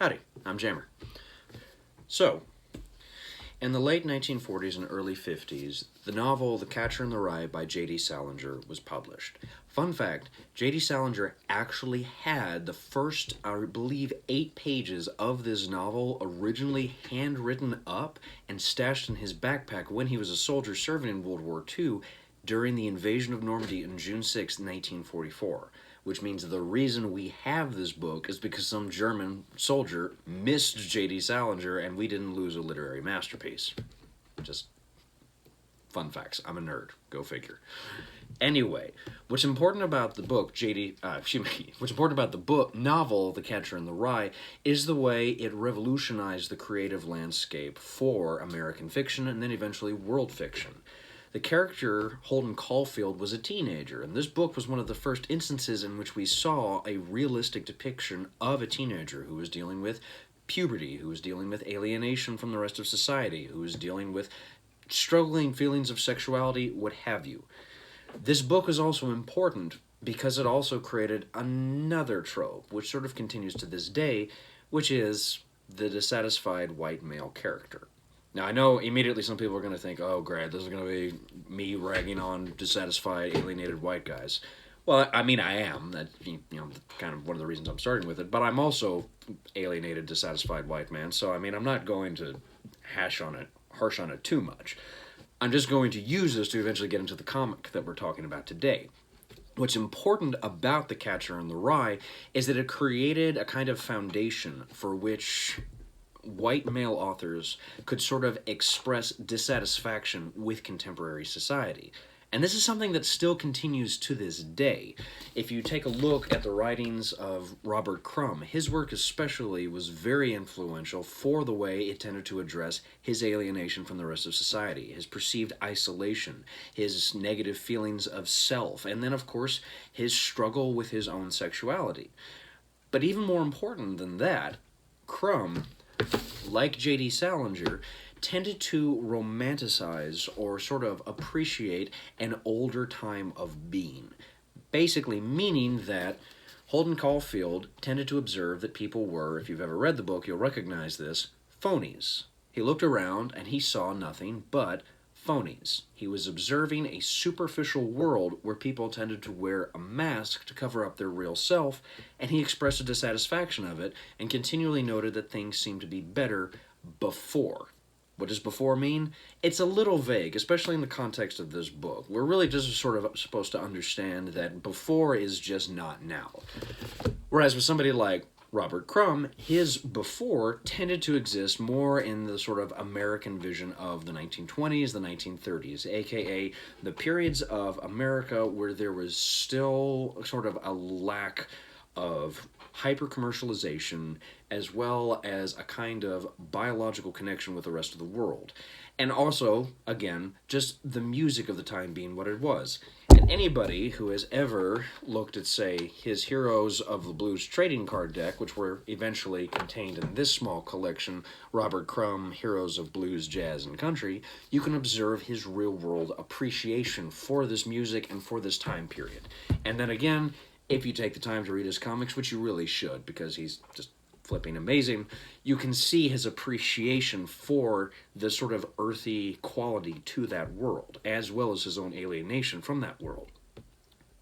Howdy, I'm Jammer. So, in the late 1940s and early 50s, the novel The Catcher in the Rye by J.D. Salinger was published. Fun fact, J.D. Salinger actually had the first, I believe, 8 pages of this novel originally handwritten up and stashed in his backpack when he was a soldier serving in World War II during the invasion of Normandy on June 6, 1944. Which means the reason we have this book is because some German soldier missed J.D. Salinger and we didn't lose a literary masterpiece. Just fun facts. I'm a nerd. Go figure. Anyway, what's important about the book, what's important about the book, novel, The Catcher in the Rye, is the way it revolutionized the creative landscape for American fiction and then eventually world fiction. The character, Holden Caulfield, was a teenager, and this book was one of the first instances in which we saw a realistic depiction of a teenager who was dealing with puberty, who was dealing with alienation from the rest of society, who was dealing with struggling feelings of sexuality, what have you. This book is also important because it also created another trope, which sort of continues to this day, which is the dissatisfied white male character. Now, I know immediately some people are going to think, oh, great, this is going to be me ragging on dissatisfied, alienated white guys. Well, I mean, I am. That's, kind of one of the reasons I'm starting with it. But I'm also alienated, dissatisfied white man. So, I mean, I'm not going to harsh on it too much. I'm just going to use this to eventually get into the comic that we're talking about today. What's important about The Catcher in the Rye is that it created a kind of foundation for which white male authors could sort of express dissatisfaction with contemporary society. And this is something that still continues to this day. If you take a look at the writings of Robert Crumb, his work especially was very influential for the way it tended to address his alienation from the rest of society, his perceived isolation, his negative feelings of self, and then, of course, his struggle with his own sexuality. But even more important than that, Crumb, like J.D. Salinger, tended to romanticize or sort of appreciate an older time of being. Basically meaning that Holden Caulfield tended to observe that people were, if you've ever read the book, you'll recognize this, phonies. He looked around and he saw nothing but phonies. He was observing a superficial world where people tended to wear a mask to cover up their real self, and he expressed a dissatisfaction of it and continually noted that things seemed to be better before. What does before mean? It's a little vague, especially in the context of this book. We're really just sort of supposed to understand that before is just not now. Whereas with somebody like Robert Crumb, his before tended to exist more in the sort of American vision of the 1920s, the 1930s, aka the periods of America where there was still sort of a lack of hyper-commercialization as well as a kind of biological connection with the rest of the world. And also, again, just the music of the time being what it was. And anybody who has ever looked at, say, his Heroes of the Blues trading card deck, which were eventually contained in this small collection, Robert Crumb, Heroes of Blues, Jazz, and Country, you can observe his real-world appreciation for this music and for this time period. And then again, if you take the time to read his comics, which you really should, because he's just flipping amazing, you can see his appreciation for the sort of earthy quality to that world, as well as his own alienation from that world.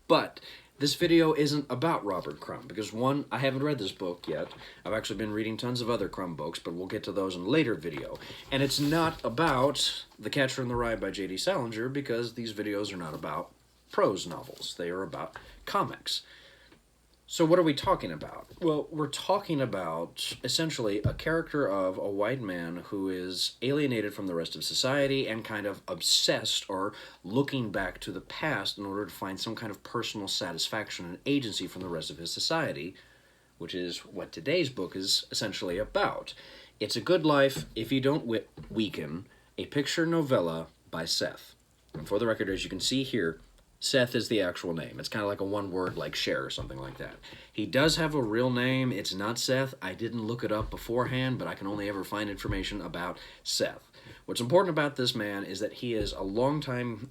But this video isn't about Robert Crumb, because one, I haven't read this book yet. I've actually been reading tons of other Crumb books, but we'll get to those in a later video. And it's not about The Catcher in the Rye by J.D. Salinger, because these videos are not about prose novels. They are about comics. So what are we talking about? Well, we're talking about, essentially, a character of a white man who is alienated from the rest of society and kind of obsessed or looking back to the past in order to find some kind of personal satisfaction and agency from the rest of his society, which is what today's book is essentially about. It's a Good Life If You Don't Weaken, a picture novella by Seth. And for the record, as you can see here, Seth is the actual name. It's kind of like a one-word like Cher or something like that. He does have a real name. It's not Seth. I didn't look it up beforehand, but I can only ever find information about Seth. What's important about this man is that he is a longtime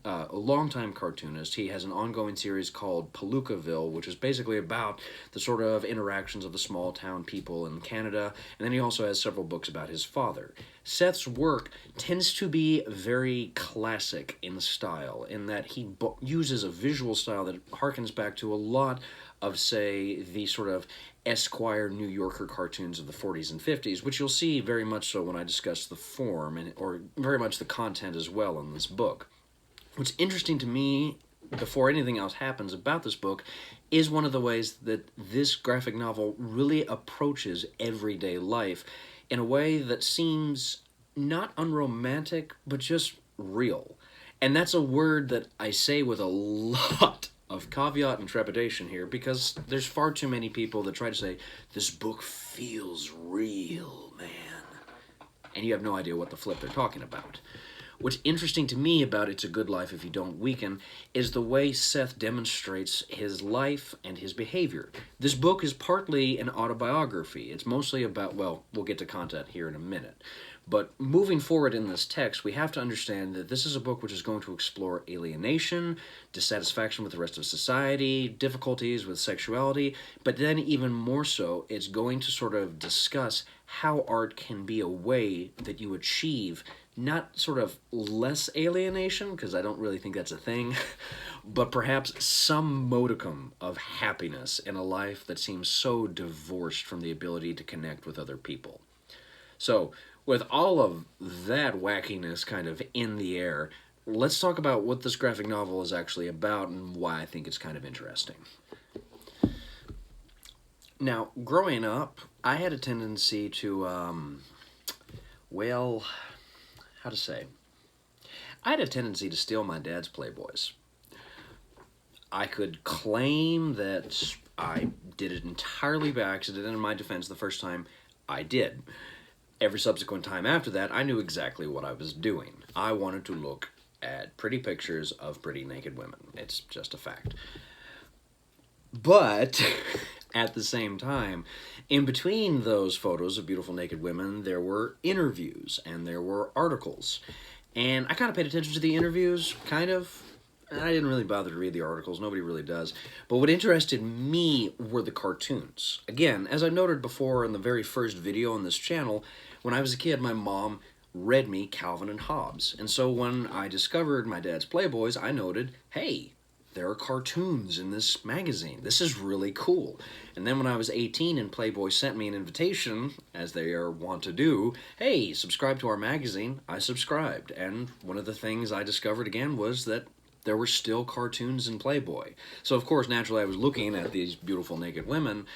cartoonist. He has an ongoing series called Palookaville, which is basically about the sort of interactions of the small town people in Canada, and then he also has several books about his father. Seth's work tends to be very classic in style, in that he uses a visual style that harkens back to a lot of, say, the sort of Esquire New Yorker cartoons of the 40s and 50s, which you'll see very much so when I discuss the form, or very much the content as well in this book. What's interesting to me, before anything else happens about this book, is one of the ways that this graphic novel really approaches everyday life in a way that seems not unromantic, but just real. And that's a word that I say with a lot of caveat and trepidation here, because there's far too many people that try to say, this book feels real, man. And you have no idea what the flip they're talking about. What's interesting to me about It's a Good Life If You Don't Weaken is the way Seth demonstrates his life and his behavior. This book is partly an autobiography. It's mostly about, well, we'll get to content here in a minute. But moving forward in this text, we have to understand that this is a book which is going to explore alienation, dissatisfaction with the rest of society, difficulties with sexuality, but then even more so, it's going to sort of discuss how art can be a way that you achieve not sort of less alienation, because I don't really think that's a thing, but perhaps some modicum of happiness in a life that seems so divorced from the ability to connect with other people. So, with all of that wackiness kind of in the air, let's talk about what this graphic novel is actually about and why I think it's kind of interesting. Now, growing up, I had a tendency to, well, how to say? I had a tendency to steal my dad's Playboys. I could claim that I did it entirely by accident. In my defense, the first time I did. Every subsequent time after that, I knew exactly what I was doing. I wanted to look at pretty pictures of pretty naked women. It's just a fact. But at the same time, in between those photos of beautiful naked women, there were interviews and there were articles. And I kind of paid attention to the interviews, kind of. I didn't really bother to read the articles. Nobody really does. But what interested me were the cartoons. Again, as I noted before in the very first video on this channel, when I was a kid, my mom read me Calvin and Hobbes. And so when I discovered my dad's Playboys, I noted, hey, there are cartoons in this magazine. This is really cool. And then when I was 18 and Playboy sent me an invitation, as they are wont to do, hey, subscribe to our magazine, I subscribed. And one of the things I discovered again was that there were still cartoons in Playboy. So of course, naturally, I was looking at these beautiful naked women,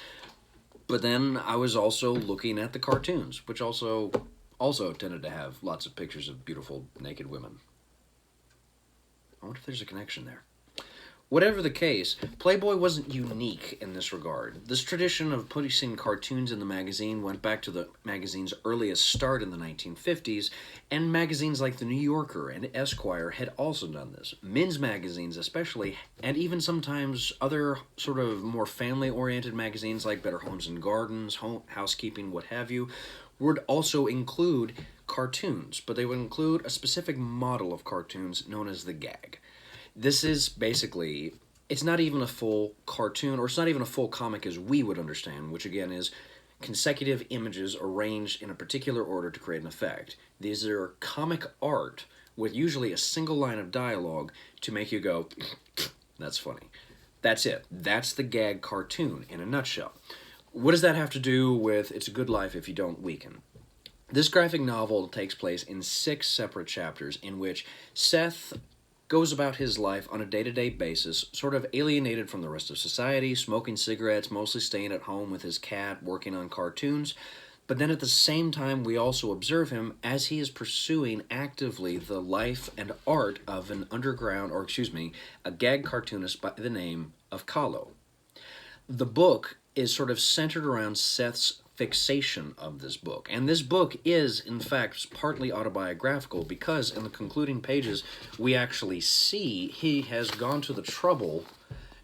but then I was also looking at the cartoons, which also tended to have lots of pictures of beautiful naked women. I wonder if there's a connection there. Whatever the case, Playboy wasn't unique in this regard. This tradition of putting cartoons in the magazine went back to the magazine's earliest start in the 1950s, and magazines like The New Yorker and Esquire had also done this. Men's magazines especially, and even sometimes other sort of more family-oriented magazines like Better Homes and Gardens, Housekeeping, what have you, would also include cartoons, but they would include a specific model of cartoons known as the gag. This is basically, it's not even a full cartoon, or it's not even a full comic as we would understand, which again is consecutive images arranged in a particular order to create an effect. These are comic art with usually a single line of dialogue to make you go, that's funny. That's it. That's the gag cartoon in a nutshell. What does that have to do with It's a Good Life If You Don't Weaken? This graphic novel takes place in 6 separate chapters in which Seth goes about his life on a day-to-day basis, sort of alienated from the rest of society, smoking cigarettes, mostly staying at home with his cat, working on cartoons. But then at the same time, we also observe him as he is pursuing actively the life and art of a gag cartoonist by the name of Kahlo. The book is sort of centered around Seth's fixation of this book. And this book is, in fact, partly autobiographical because in the concluding pages, we actually see he has gone to the trouble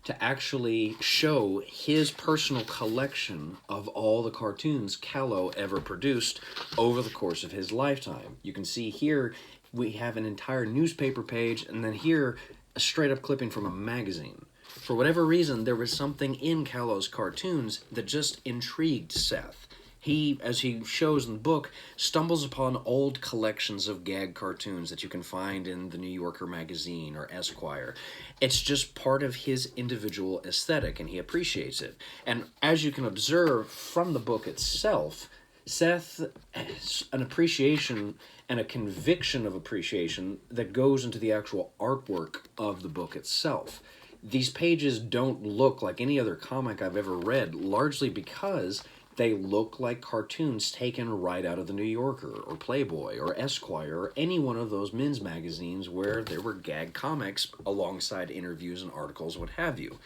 to actually show his personal collection of all the cartoons Callow ever produced over the course of his lifetime. You can see here we have an entire newspaper page, and then here a straight-up clipping from a magazine. For whatever reason, there was something in Callow's cartoons that just intrigued Seth. He, as he shows in the book, stumbles upon old collections of gag cartoons that you can find in the New Yorker magazine or Esquire. It's just part of his individual aesthetic, and he appreciates it. And as you can observe from the book itself, Seth has an appreciation and a conviction of appreciation that goes into the actual artwork of the book itself. These pages don't look like any other comic I've ever read, largely because they look like cartoons taken right out of the New Yorker, or Playboy, or Esquire, or any one of those men's magazines where there were gag comics alongside interviews and articles, what have you.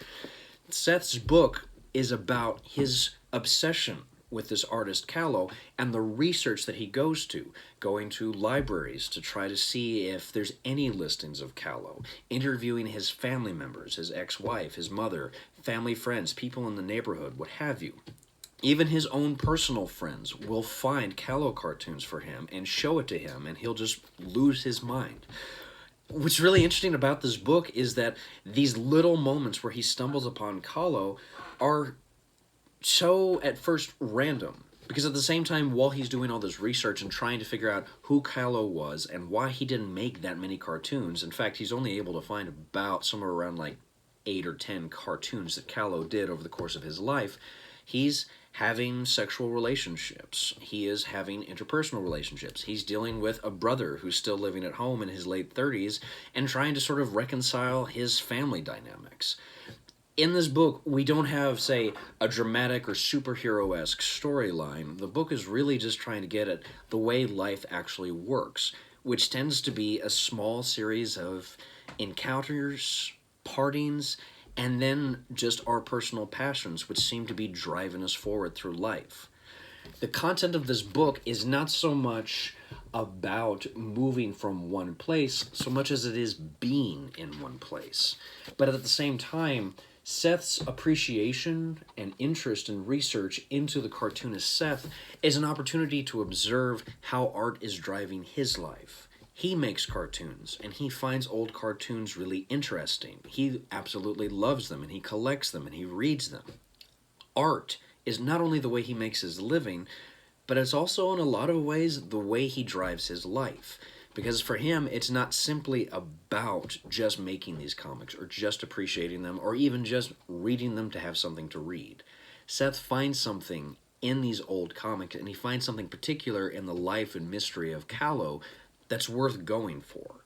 Seth's book is about his obsession with this artist Callow and the research that he goes to, going to libraries to try to see if there's any listings of Callow, interviewing his family members, his ex-wife, his mother, family friends, people in the neighborhood, what have you. Even his own personal friends will find Callow cartoons for him and show it to him, and he'll just lose his mind. What's really interesting about this book is that these little moments where he stumbles upon Callow are so, at first, random. Because at the same time, while he's doing all this research and trying to figure out who Callow was and why he didn't make that many cartoons, in fact, he's only able to find about somewhere around like 8 or 10 cartoons that Callow did over the course of his life, he's having sexual relationships. He is having interpersonal relationships. He's dealing with a brother who's still living at home in his late 30s and trying to sort of reconcile his family dynamics. In this book, we don't have, say, a dramatic or superhero-esque storyline. The book is really just trying to get at the way life actually works, which tends to be a small series of encounters, partings, and then just our personal passions, which seem to be driving us forward through life. The content of this book is not so much about moving from one place, so much as it is being in one place. But at the same time, Seth's appreciation and interest in research into the cartoonist Seth is an opportunity to observe how art is driving his life. He makes cartoons, and he finds old cartoons really interesting. He absolutely loves them, and he collects them, and he reads them. Art is not only the way he makes his living, but it's also in a lot of ways the way he drives his life. Because for him, it's not simply about just making these comics, or just appreciating them, or even just reading them to have something to read. Seth finds something in these old comics, and he finds something particular in the life and mystery of Callow that's worth going for.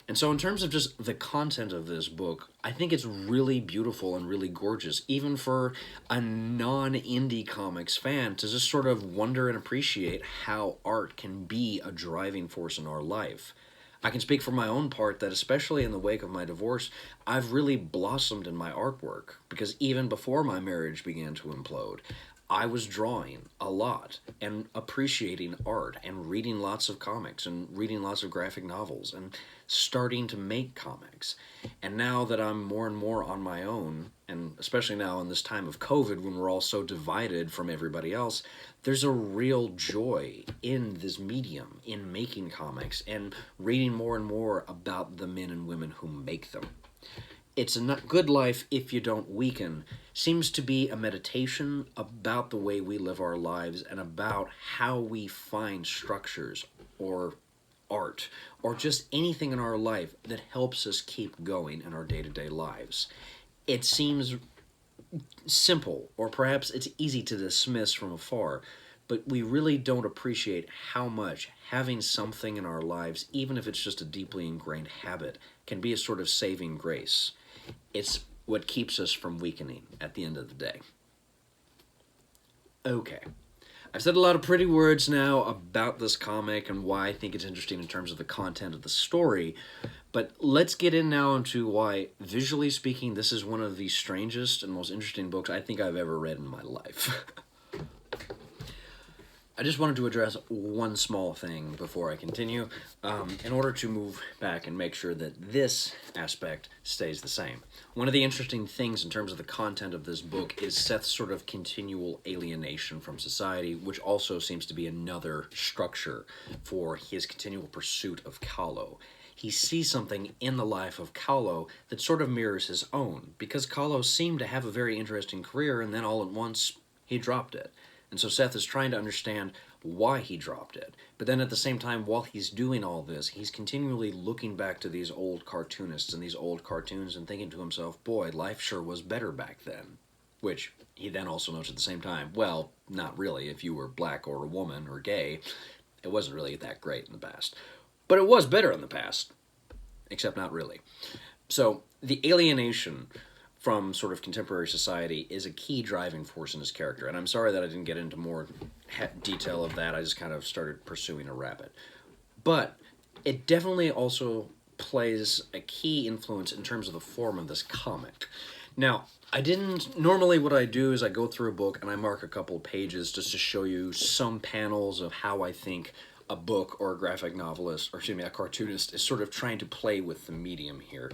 And so in terms of just the content of this book, I think it's really beautiful and really gorgeous, even for a non-indie comics fan to just sort of wonder and appreciate how art can be a driving force in our life. I can speak for my own part that especially in the wake of my divorce, I've really blossomed in my artwork, because even before my marriage began to implode, I was drawing a lot and appreciating art and reading lots of comics and reading lots of graphic novels and starting to make comics. And now that I'm more and more on my own, and especially now in this time of COVID when we're all so divided from everybody else, there's a real joy in this medium, in making comics and reading more and more about the men and women who make them. It's a good life if you don't weaken seems to be a meditation about the way we live our lives and about how we find structures or art or just anything in our life that helps us keep going in our day-to-day lives. It seems simple, or perhaps it's easy to dismiss from afar, but we really don't appreciate how much having something in our lives, even if it's just a deeply ingrained habit, can be a sort of saving grace. It's what keeps us from weakening at the end of the day. Okay. I've said a lot of pretty words now about this comic and why I think it's interesting in terms of the content of the story, but let's get in now into why, visually speaking, this is one of the strangest and most interesting books I think I've ever read in my life. I just wanted to address one small thing before I continue, in order to move back and make sure that this aspect stays the same. One of the interesting things in terms of the content of this book is Seth's sort of continual alienation from society, which also seems to be another structure for his continual pursuit of Kahlo. He sees something in the life of Kahlo that sort of mirrors his own, because Kahlo seemed to have a very interesting career, and then all at once he dropped it. And so Seth is trying to understand why he dropped it. But then at the same time, while he's doing all this, he's continually looking back to these old cartoonists and these old cartoons and thinking to himself, boy, life sure was better back then. Which he then also notes at the same time, well, not really. If you were black or a woman or gay, it wasn't really that great in the past. But it was better in the past, except not really. So the alienation from sort of contemporary society is a key driving force in his character. And I'm sorry that I didn't get into more detail of that. I just kind of started pursuing a rabbit. But it definitely also plays a key influence in terms of the form of this comic. Now, normally what I do is I go through a book and I mark a couple of pages just to show you some panels of how I think a book or a graphic novelist, or excuse me, a cartoonist is sort of trying to play with the medium here.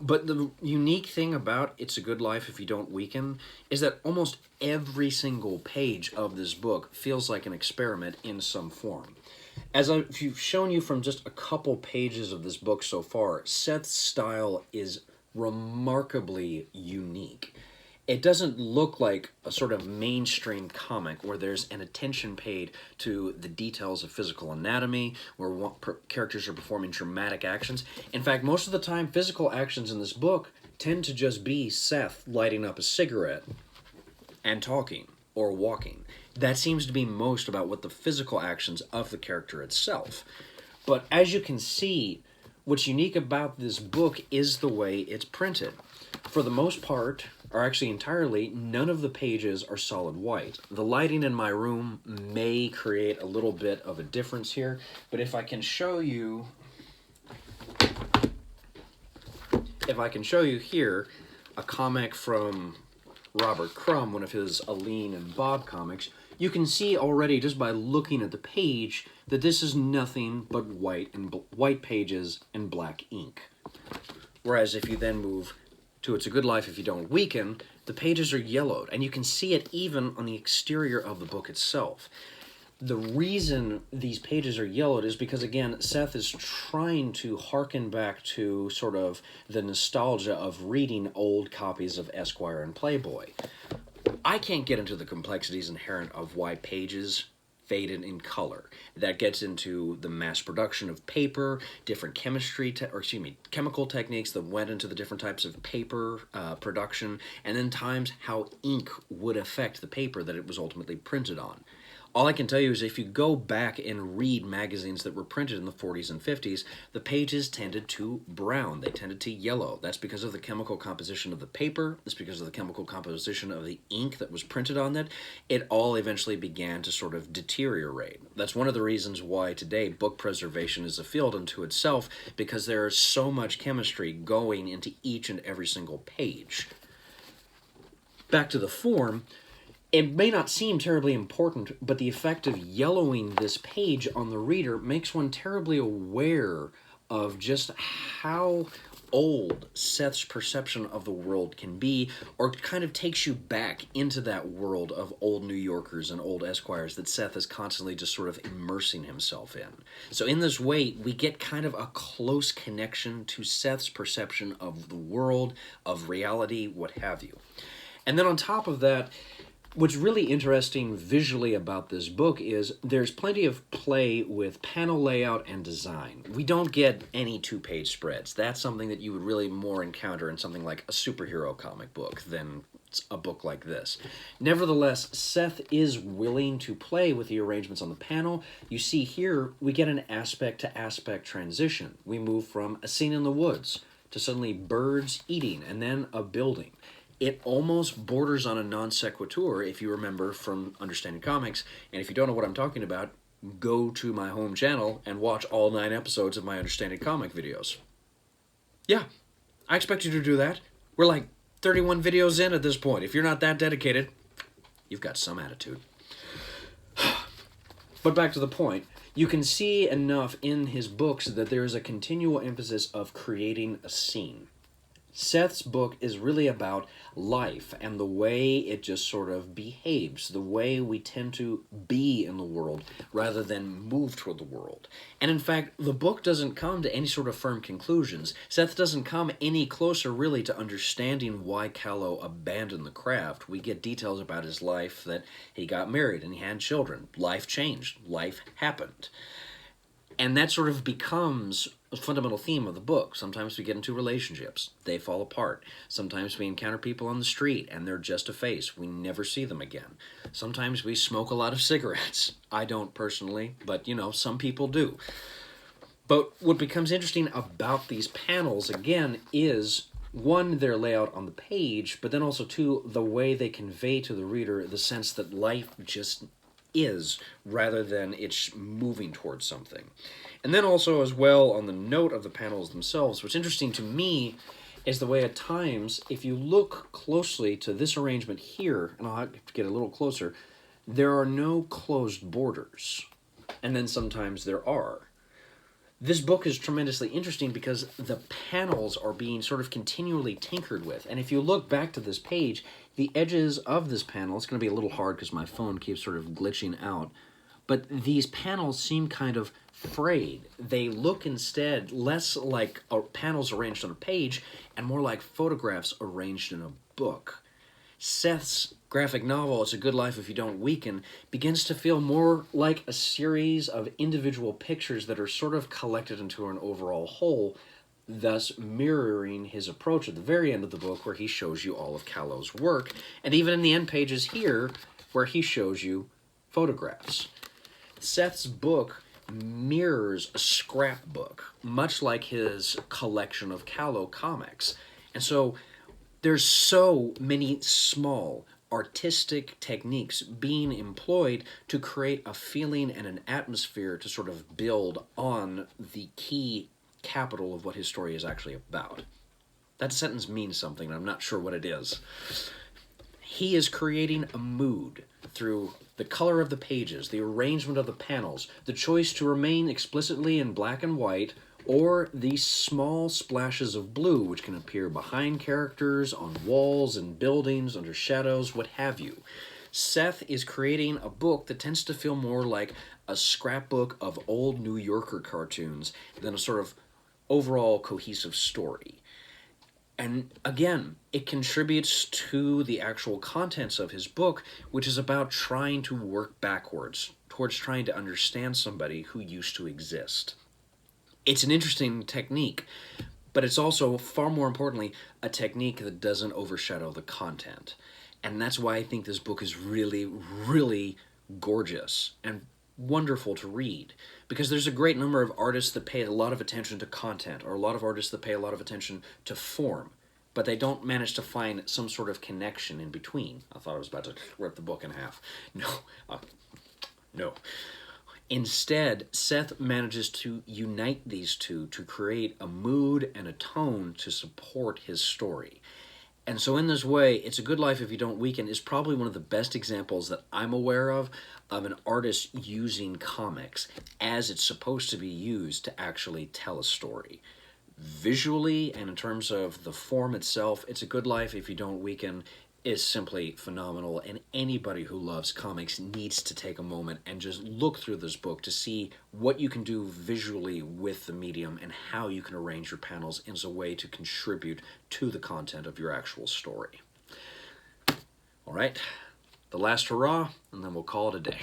But the unique thing about It's a Good Life If You Don't Weaken is that almost every single page of this book feels like an experiment in some form. As I've shown you from just a couple pages of this book so far, Seth's style is remarkably unique. It doesn't look like a sort of mainstream comic where there's an attention paid to the details of physical anatomy, where characters are performing dramatic actions. In fact, most of the time, physical actions in this book tend to just be Seth lighting up a cigarette and talking or walking. That seems to be most about what the physical actions of the character itself. But as you can see, what's unique about this book is the way it's printed. For the most part, or actually entirely, none of the pages are solid white. The lighting in my room may create a little bit of a difference here, but if I can show you here a comic from Robert Crumb, one of his Aline and Bob comics, you can see already just by looking at the page that this is nothing but white pages and black ink. Whereas if you then move to It's a Good Life If You Don't Weaken, the pages are yellowed, and you can see it even on the exterior of the book itself. The reason these pages are yellowed is because, again, Seth is trying to harken back to sort of the nostalgia of reading old copies of Esquire and Playboy. I can't get into the complexities inherent of why pages faded in color. That gets into the mass production of paper, different chemical techniques that went into the different types of paper production, and then times how ink would affect the paper that it was ultimately printed on. All I can tell you is if you go back and read magazines that were printed in the 40s and 50s, the pages tended to brown. They tended to yellow. That's because of the chemical composition of the paper. That's because of the chemical composition of the ink that was printed on that. It all eventually began to sort of deteriorate. That's one of the reasons why today book preservation is a field unto itself, because there is so much chemistry going into each and every single page. Back to the form. It may not seem terribly important, but the effect of yellowing this page on the reader makes one terribly aware of just how old Seth's perception of the world can be, or kind of takes you back into that world of old New Yorkers and old Esquires that Seth is constantly just sort of immersing himself in. So in this way, we get kind of a close connection to Seth's perception of the world, of reality, what have you. And then on top of that, what's really interesting visually about this book is there's plenty of play with panel layout and design. We don't get any two-page spreads. That's something that you would really more encounter in something like a superhero comic book than a book like this. Nevertheless, Seth is willing to play with the arrangements on the panel. You see here, we get an aspect-to-aspect transition. We move from a scene in the woods to suddenly birds eating and then a building. It almost borders on a non sequitur, if you remember from Understanding Comics. And if you don't know what I'm talking about, go to my home channel and watch all 9 episodes of my Understanding Comic videos. Yeah, I expect you to do that. We're like 31 videos in at this point. If you're not that dedicated, you've got some attitude. But back to the point, you can see enough in his books that there is a continual emphasis of creating a scene. Seth's book is really about life and the way it just sort of behaves, the way we tend to be in the world rather than move toward the world. And in fact, the book doesn't come to any sort of firm conclusions. Seth doesn't come any closer really to understanding why Callow abandoned the craft. We get details about his life, that he got married and he had children. Life changed. Life happened. And that sort of becomes a fundamental theme of the book. Sometimes we get into relationships. They fall apart. Sometimes we encounter people on the street and they're just a face. We never see them again. Sometimes we smoke a lot of cigarettes. I don't personally, but some people do. But what becomes interesting about these panels, again, is one, their layout on the page, but then also two, the way they convey to the reader the sense that life just is, rather than it's moving towards something. And then also as well, on the note of the panels themselves, what's interesting to me is the way at times, if you look closely to this arrangement here, and I'll have to get a little closer, there are no closed borders. And then sometimes there are. This book is tremendously interesting because the panels are being sort of continually tinkered with. And if you look back to this page, the edges of this panel, it's going to be a little hard because my phone keeps sort of glitching out, but these panels seem kind of frayed. They look instead less like panels arranged on a page and more like photographs arranged in a book. Seth's graphic novel, It's a Good Life If You Don't Weaken, begins to feel more like a series of individual pictures that are sort of collected into an overall whole, thus mirroring his approach at the very end of the book where he shows you all of Callow's work, and even in the end pages here where he shows you photographs. Seth's book mirrors a scrapbook, much like his collection of Callow comics. And so there's so many small artistic techniques being employed to create a feeling and an atmosphere to sort of build on the key capital of what his story is actually about. That sentence means something, and I'm not sure what it is. He is creating a mood through the color of the pages, the arrangement of the panels, the choice to remain explicitly in black and white, or these small splashes of blue which can appear behind characters, on walls and buildings, under shadows, what have you. Seth is creating a book that tends to feel more like a scrapbook of old New Yorker cartoons than a sort of overall cohesive story. And again, it contributes to the actual contents of his book, which is about trying to work backwards towards trying to understand somebody who used to exist. It's an interesting technique, but it's also, far more importantly, a technique that doesn't overshadow the content. And that's why I think this book is really, really gorgeous and wonderful to read, because there's a great number of artists that pay a lot of attention to content, or a lot of artists that pay a lot of attention to form, but they don't manage to find some sort of connection in between. I thought I was about to rip the book in half. No. Instead, Seth manages to unite these two to create a mood and a tone to support his story. And so in this way, It's a Good Life If You Don't Weaken is probably one of the best examples that I'm aware of an artist using comics as it's supposed to be used to actually tell a story. Visually, and in terms of the form itself, It's a Good Life If You Don't Weaken is simply phenomenal, and anybody who loves comics needs to take a moment and just look through this book to see what you can do visually with the medium and how you can arrange your panels in a way to contribute to the content of your actual story. All right, the last hurrah, and then we'll call it a day.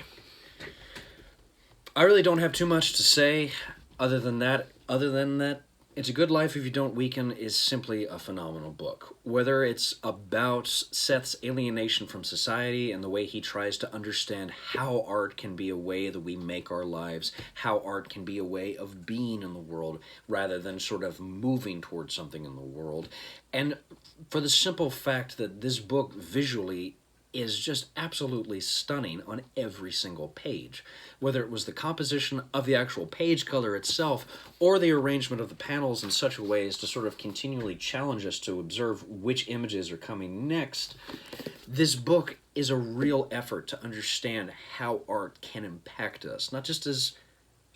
I really don't have too much to say other than that It's a Good Life If You Don't Weaken is simply a phenomenal book. Whether it's about Seth's alienation from society and the way he tries to understand how art can be a way that we make our lives, how art can be a way of being in the world rather than sort of moving towards something in the world. And for the simple fact that this book visually is just absolutely stunning on every single page. Whether it was the composition of the actual page color itself or the arrangement of the panels in such a way as to sort of continually challenge us to observe which images are coming next, this book is a real effort to understand how art can impact us, not just as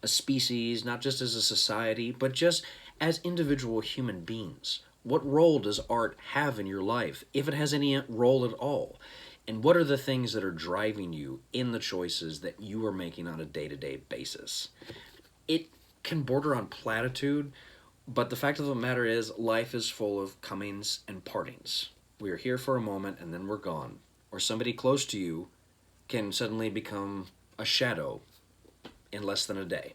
a species, not just as a society, but just as individual human beings. What role does art have in your life, if it has any role at all? And what are the things that are driving you in the choices that you are making on a day-to-day basis? It can border on platitude, but the fact of the matter is life is full of comings and partings. We are here for a moment and then we're gone. Or somebody close to you can suddenly become a shadow in less than a day.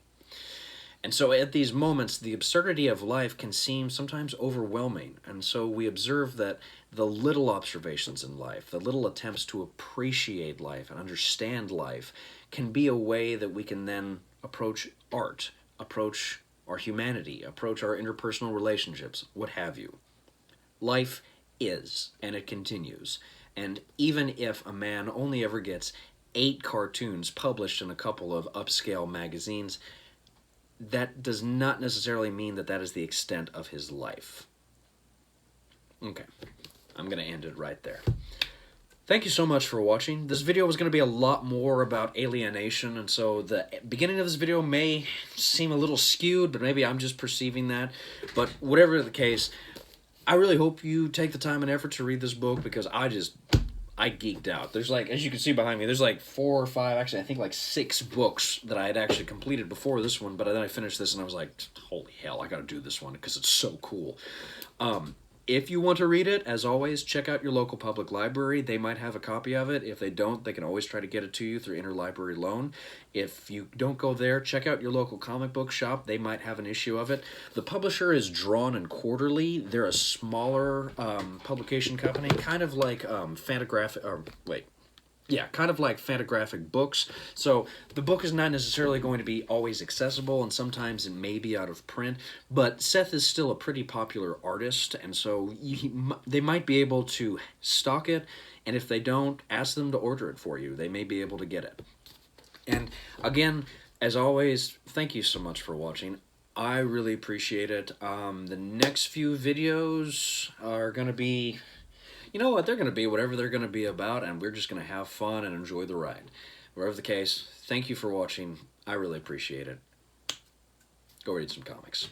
And so at these moments, the absurdity of life can seem sometimes overwhelming. And so we observe that the little observations in life, the little attempts to appreciate life and understand life, can be a way that we can then approach art, approach our humanity, approach our interpersonal relationships, what have you. Life is, and it continues. And even if a man only ever gets 8 cartoons published in a couple of upscale magazines, that does not necessarily mean that that is the extent of his life. Okay, I'm going to end it right there. Thank you so much for watching. This video was going to be a lot more about alienation, and so the beginning of this video may seem a little skewed, but maybe I'm just perceiving that. But whatever the case, I really hope you take the time and effort to read this book, because I geeked out. There's like, as you can see behind me, there's like 4 or 5, actually I think like 6 books that I had actually completed before this one, but then I finished this and I was like, holy hell, I gotta do this one because it's so cool. If you want to read it, as always, check out your local public library. They might have a copy of it. If they don't, they can always try to get it to you through interlibrary loan. If you don't go there, check out your local comic book shop. They might have an issue of it. The publisher is Drawn and Quarterly. They're a smaller publication company, kind of like Fantagraphic, or wait, yeah, kind of like Fantagraphic Books. So the book is not necessarily going to be always accessible, and sometimes it may be out of print, but Seth is still a pretty popular artist, and so they might be able to stock it, and if they don't, ask them to order it for you. They may be able to get it. And again, as always, thank you so much for watching. I really appreciate it. The next few videos are going to be... You know what, they're going to be whatever they're going to be about, and we're just going to have fun and enjoy the ride. Whatever the case, thank you for watching. I really appreciate it. Go read some comics.